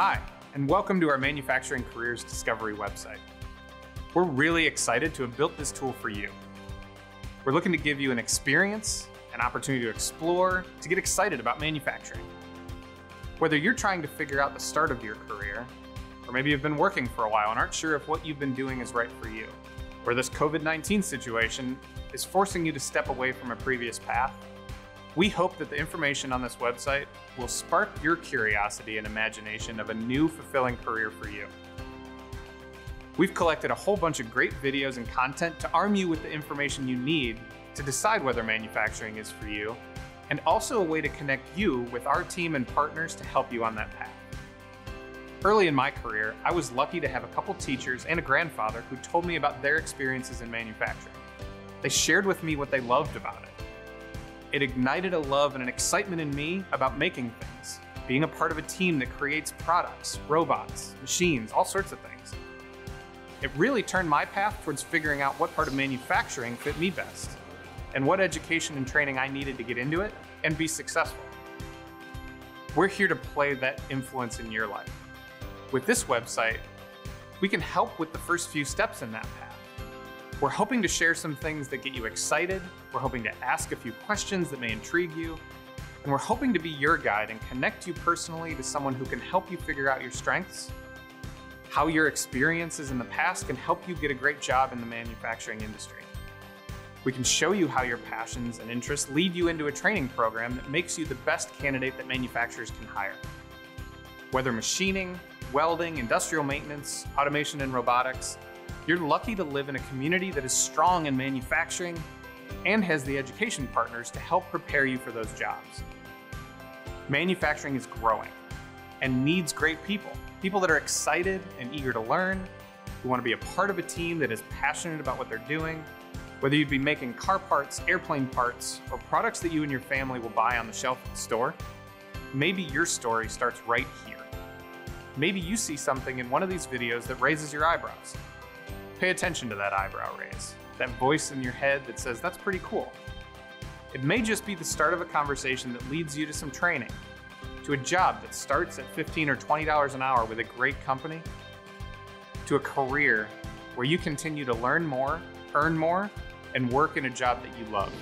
Hi, and welcome to our Manufacturing Careers Discovery website. We're really excited to have built this tool for you. We're looking to give you an experience, an opportunity to explore, to get excited about manufacturing. Whether you're trying to figure out the start of your career, or maybe you've been working for a while and aren't sure if what you've been doing is right for you, or this COVID-19 situation is forcing you to step away from a previous path, we hope that the information on this website will spark your curiosity and imagination of a new, fulfilling career for you. We've collected a whole bunch of great videos and content to arm you with the information you need to decide whether manufacturing is for you, and also a way to connect you with our team and partners to help you on that path. Early in my career, I was lucky to have a couple teachers and a grandfather who told me about their experiences in manufacturing. They shared with me what they loved about it. It ignited a love and an excitement in me about making things, being a part of a team that creates products, robots, machines, all sorts of things. It really turned my path towards figuring out what part of manufacturing fit me best, and what education and training I needed to get into it and be successful. We're here to play that influence in your life. With this website, we can help with the first few steps in that path. We're hoping to share some things that get you excited, we're hoping to ask a few questions that may intrigue you, and we're hoping to be your guide and connect you personally to someone who can help you figure out your strengths, how your experiences in the past can help you get a great job in the manufacturing industry. We can show you how your passions and interests lead you into a training program that makes you the best candidate that manufacturers can hire. Whether machining, welding, industrial maintenance, automation and robotics, you're lucky to live in a community that is strong in manufacturing and has the education partners to help prepare you for those jobs. Manufacturing is growing and needs great people. People that are excited and eager to learn, who want to be a part of a team that is passionate about what they're doing. Whether you'd be making car parts, airplane parts, or products that you and your family will buy on the shelf at the store, maybe your story starts right here. Maybe you see something in one of these videos that raises your eyebrows. Pay attention to that eyebrow raise, that voice in your head that says, that's pretty cool. It may just be the start of a conversation that leads you to some training, to a job that starts at $15 or $20 an hour with a great company, to a career where you continue to learn more, earn more, and work in a job that you love.